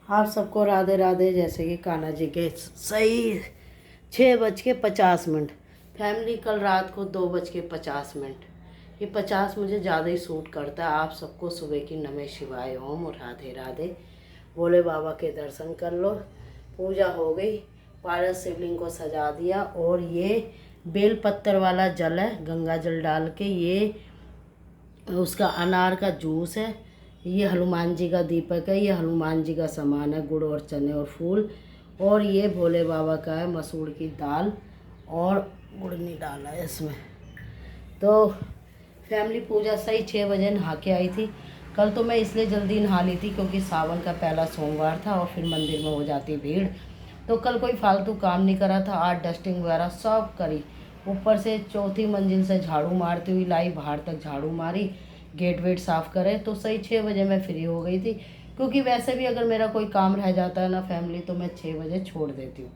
आप सबको राधे राधे। जैसे कि कान्हा जी के सही 6:50। फैमिली कल रात को 2:50। ये 50 मुझे ज़्यादा ही सूट करता है। आप सबको सुबह की नमः शिवाय ओम और राधे राधे। भोले बाबा के दर्शन कर लो। पूजा हो गई, पारस शिवलिंग को सजा दिया और ये बेल पत्तर वाला जल है, गंगा जल डाल के। ये उसका अनार का जूस है। ये हनुमान जी का दीपक है। ये हनुमान जी का सामान है, गुड़ और चने और फूल। और ये भोले बाबा का है, मसूर की दाल और गुड़ नहीं डाला है इसमें। तो फैमिली पूजा सही 6 बजे नहा के आई थी। कल तो मैं इसलिए जल्दी नहा ली थी क्योंकि सावन का पहला सोमवार था और फिर मंदिर में हो जाती भीड़। तो कल कोई फालतू काम नहीं करा था। आज डस्टिंग वगैरह सब करी। ऊपर से चौथी मंजिल से झाड़ू मारती हुई लाई, बाहर तक झाड़ू मारी, गेट वेट साफ़ करे। तो सही 6 बजे मैं फ्री हो गई थी। क्योंकि वैसे भी अगर मेरा कोई काम रह जाता है ना फैमिली, तो मैं 6 बजे छोड़ देती हूँ।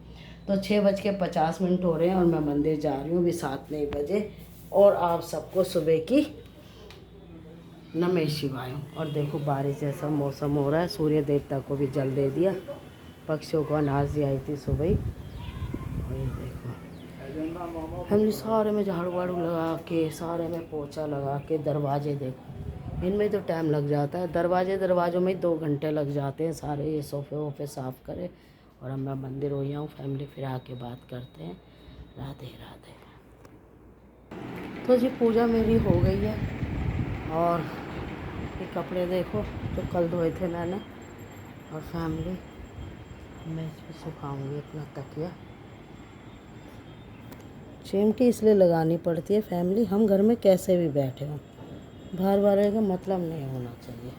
तो 6:50 हो रहे हैं और मैं मंदिर जा रही हूँ अभी 7 नहीं बजे। और आप सबको सुबह की नमः शिवाय। और देखो बारिश जैसा मौसम हो रहा है। सूर्य देवता को भी जल दे दिया, पक्षियों को अनाज दी आई थी सुबह ही। और ये देखो हमने सारे में झाड़ू वाड़ू लगा के, सारे में पोछा लगा के, दरवाजे देखो इनमें तो टाइम लग जाता है। दरवाज़ों में 2 घंटे लग जाते हैं सारे ये सोफ़े वोफ़े साफ़ करे। और अब मैं मंदिर हो गया हूँ फैमिली, फिर आके बात करते हैं। राधे राधे। तो जी पूजा मेरी हो गई है। और ये कपड़े देखो जो कल धोए थे मैंने। और फैमिली मैं इस पर सुखाऊँगी अपना तकिया। चिमटी इसलिए लगानी पड़ती है फैमिली, हम घर में कैसे भी बैठे हों, बार बार का मतलब नहीं होना चाहिए।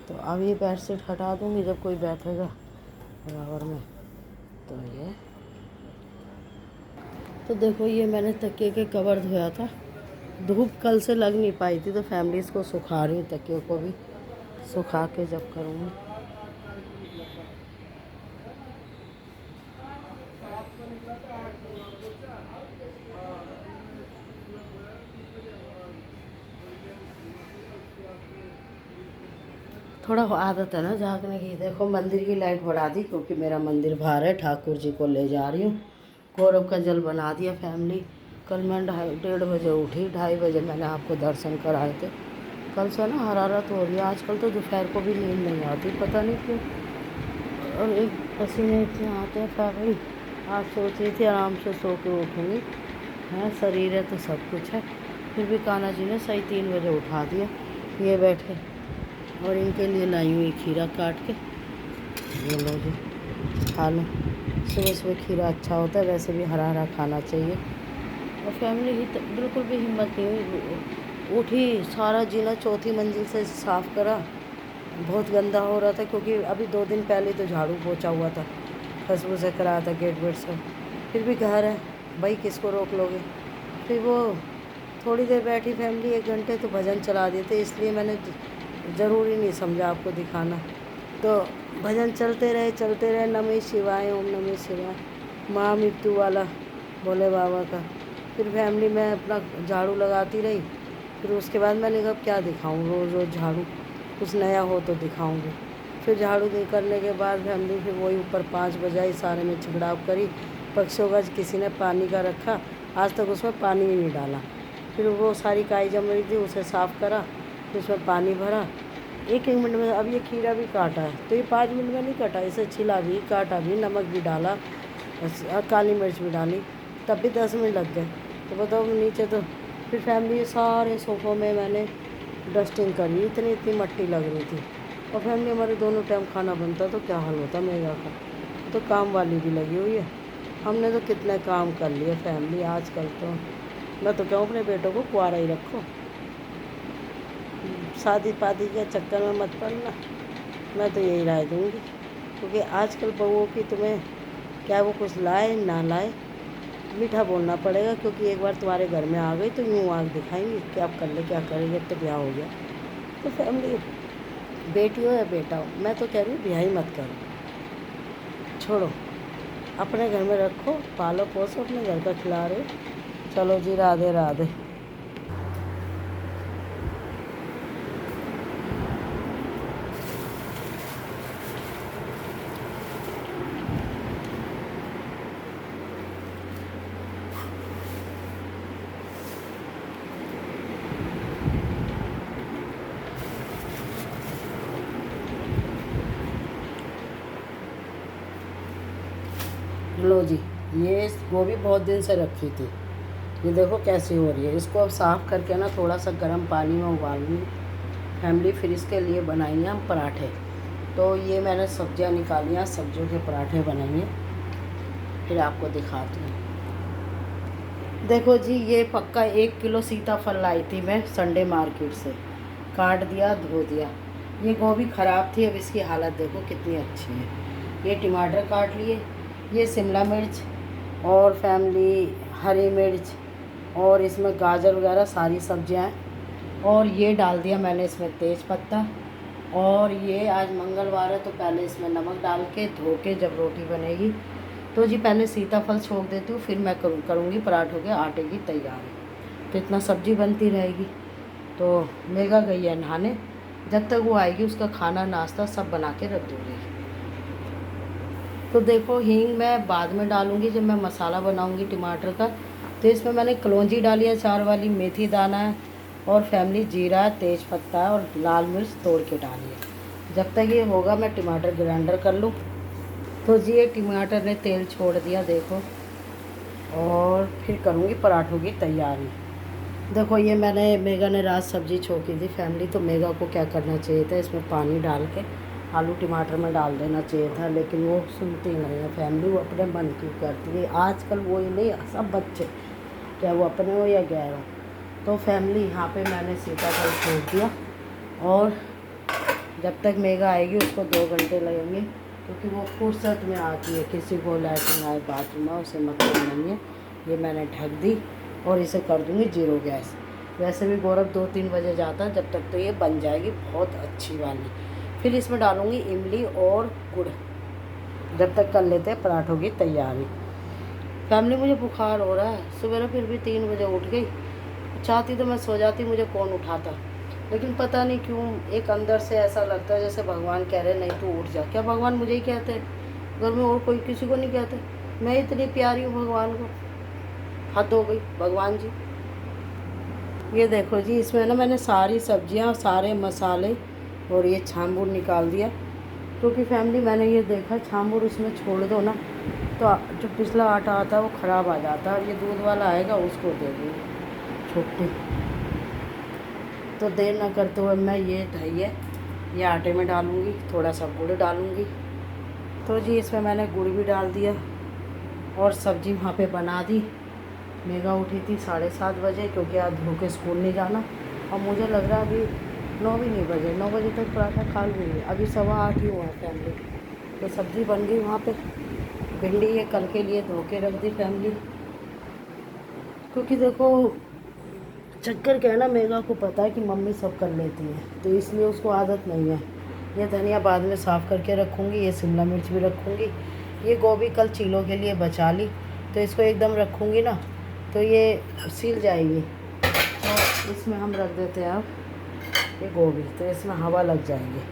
तो अब ये बेड शीट हटा दूँगी जब कोई बैठेगा बराबर में। तो देखो ये मैंने तकिए के कवर धोया था। धूप कल से लग नहीं पाई थी तो फैमिली इसको सुखा रही हूँ। तकियों को भी सुखा के जब करूँगी। थोड़ा आदत है ना जागने की। देखो मंदिर की लाइट बढ़ा दी क्योंकि मेरा मंदिर बाहर है। ठाकुर जी को ले जा रही हूँ। गौरव का जल बना दिया फैमिली। कल मैं 1:30 बजे उठी, 2:30 बजे मैंने आपको दर्शन कराए थे। कल से ना हरारत हो रही है आजकल, तो दोपहर को भी नींद नहीं आती, पता नहीं क्यों। और एक पसीने इतने आते हैं फैमिली। आज सोच रही थी आराम से सो के उठूँगी, है शरीर है तो सब कुछ है। फिर भी कान्हा जी ने सही 3 बजे उठा दिया। ये बैठे और इनके लिए लाई हुई खीरा काट के। ये लो जी खा लो। सुबह सुबह खीरा अच्छा होता है, वैसे भी हरा हरा खाना चाहिए। और फैमिली की बिल्कुल भी हिम्मत नहीं हुई। उठी, सारा जीना चौथी मंजिल से साफ़ करा। बहुत गंदा हो रहा था क्योंकि अभी 2 दिन पहले तो झाड़ू पोछा हुआ था, खुशबू से कराया था गेट वेट से। फिर भी घर है भाई, किसको रोक लोगे। फिर वो थोड़ी देर बैठी फैमिली, 1 घंटे तो भजन चला देते, इसलिए मैंने ज़रूरी नहीं समझा आपको दिखाना। तो भजन चलते रहे। नमः शिवाय ओम नमः शिवाय, माँ मृत्यु वाला भोले बाबा का। फिर फैमिली में अपना झाड़ू लगाती रही। फिर उसके बाद मैंने कहा क्या दिखाऊं, रोज़ रोज़ झाड़ू, कुछ नया हो तो दिखाऊंगी। फिर झाड़ू करने के बाद फैमिली फिर वही ऊपर 5 बजाई, सारे में छिड़काव करी। पक्षियों का किसी ने पानी का रखा, आज तक उसमें पानी ही नहीं डाला। फिर वो सारी काई जम रही थी, उसे साफ़ करा, फिर उसमें पानी भरा। 1-1 मिनट में। अब ये खीरा भी काटा है तो ये 5 मिनट में नहीं कटा, इसे छिला भी, काटा भी, नमक भी डाला, काली मिर्च भी डाली, तब भी 10 मिनट लग गए। तो बताओ नीचे तो फिर फैमिली सारे सोफ़ों में मैंने डस्टिंग करी। इतनी मट्टी लग रही थी। और फैमिली हमारे दोनों टाइम खाना बनता तो क्या हाल होता मेरा का। तो काम वाली भी लगी हुई है। हमने तो कितने काम कर लिए फैमिली आजकल। तो मैं तो कहूँ अपने बेटों को कुंवारा ही रखो, शादी पादी के चक्कर में मत पड़ना। मैं तो यही राय दूँगी क्योंकि आजकल बहुओं की तुम्हें क्या वो कुछ लाए ना लाए, मीठा बोलना पड़ेगा। क्योंकि एक बार तुम्हारे घर में आ गई तो यूँ आँख दिखाएंगी कि आप कर ले क्या करेंगे, अब तो ब्याह हो गया। तो फैमिली बेटी हो या बेटा हो, मैं तो कह रही हूँ ब्याह ही मत करो, छोड़ो, अपने घर में रखो, पालो पोसो, अपने घर का खिला रहे हो। चलो जी राधे राधे। लो जी, ये गोभी बहुत दिन से रखी थी, ये देखो कैसी हो रही है। इसको अब साफ़ करके ना थोड़ा सा गर्म पानी में उबालूंगी फैमिली, फिर इसके लिए बनाएंगे हम पराठे। तो ये मैंने सब्जियां निकाली हैं, सब्जियों के पराठे बनाएंगे, फिर आपको दिखाती हूँ। देखो जी, ये पक्का 1 किलो सीताफल लाई थी मैं संडे मार्केट से, काट दिया धो दिया। ये गोभी ख़राब थी, अब इसकी हालत देखो कितनी अच्छी है। ये टमाटर काट लिए, ये शिमला मिर्च और फैमिली हरी मिर्च और इसमें गाजर वगैरह सारी सब्जियां हैं। और ये डाल दिया मैंने इसमें तेज़ पत्ता। और ये आज मंगलवार है तो पहले इसमें नमक डाल के धो के जब रोटी बनेगी तो जी पहले सीताफल छोड़ देती हूँ, फिर मैं करूँगी पराठों के आटे की तैयारी। तो इतना सब्जी बनती रहेगी। तो मेगा गई है नहाने, जब तक वो आएगी उसका खाना नाश्ता सब बना के रख दूँगी। तो देखो हींग मैं बाद में डालूँगी जब मैं मसाला बनाऊँगी टमाटर का। तो इसमें मैंने कलौंजी डाली है 4 वाली, मेथी दाना है और फैमिली जीरा, तेज पत्ता और लाल मिर्च तोड़ के डाली है। जब तक ये होगा मैं टमाटर ग्राइंडर कर लूँ। तो जी ये टमाटर ने तेल छोड़ दिया देखो, और फिर करूँगी पराठों की तैयारी। देखो ये मैंने मेगा ने रात सब्ज़ी छोकी थी फैमिली, तो मेगा को क्या करना चाहिए था, इसमें पानी डाल के आलू टमाटर में डाल देना चाहिए था, लेकिन वो सुनती नहीं है फैमिली, वो अपने मन की करती है। आजकल वो ही नहीं, सब बच्चे क्या वो अपने हो या गैर हो। तो फैमिली यहाँ पे मैंने सीताफल छोड़ दिया, और जब तक मेगा आएगी उसको 2 घंटे लगेंगे, क्योंकि वो फुर्सत में आती है, किसी को लैट्रिन आए बाथरूम में उसे मतलब नहीं है। ये मैंने ढक दी और इसे कर दूँगी 0 गैस। वैसे भी गौरव 2-3 बजे जाता है, जब तक तो ये बन जाएगी बहुत अच्छी वाली। फिर इसमें डालूँगी इमली और गुड़, जब तक कर लेते हैं पराठों की तैयारी। फैमिली मुझे बुखार हो रहा है, सुबह फिर भी 3 बजे उठ गई। चाहती तो मैं सो जाती, मुझे कौन उठाता, लेकिन पता नहीं क्यों एक अंदर से ऐसा लगता है जैसे भगवान कह रहे नहीं तू उठ जा। क्या भगवान मुझे ही कहते हैं, घर में और कोई किसी को नहीं कहते? मैं इतनी प्यारी हूँ भगवान को, हद हो गई भगवान जी। ये देखो जी, इसमें ना मैंने सारी सब्जियाँ, सारे मसाले और ये छांबूर निकाल दिया, क्योंकि फैमिली मैंने ये देखा छांबूर इसमें छोड़ दो ना तो जो पिछला आटा आता है वो ख़राब आ जाता है। ये दूध वाला आएगा उसको दे दूँगी छुट्टी। तो देर ना करते हुए मैं ये दही है ये आटे में डालूँगी, थोड़ा सा गुड़ डालूँगी। तो जी इसमें मैंने गुड़ भी डाल दिया और सब्ज़ी वहाँ पे बना दी। मेगा उठी थी 7:30 बजे, क्योंकि आज धो के स्कूल नहीं जाना, और मुझे लग रहा है अभी 9 भी नहीं बजे, 9 बजे तक पराठा खा लूँगी। अभी 8:15 ही हुआ है फैमिली। तो सब्ज़ी बन गई वहाँ पे। भिंडी ये कल के लिए धो के रख दी फैमिली, क्योंकि देखो चक्कर क्या है ना, मेगा को पता है कि मम्मी सब कर लेती है, तो इसलिए उसको आदत नहीं है। ये धनिया बाद में साफ़ करके रखूँगी, ये शिमला मिर्च भी रखूँगी। ये गोभी कल चीलों के लिए बचा ली, तो इसको एकदम रखूँगी ना तो ये सील जाएगी। तो इसमें हम रख देते हैं अब ये गोभी, तो इसमें हवा लग जाएगी।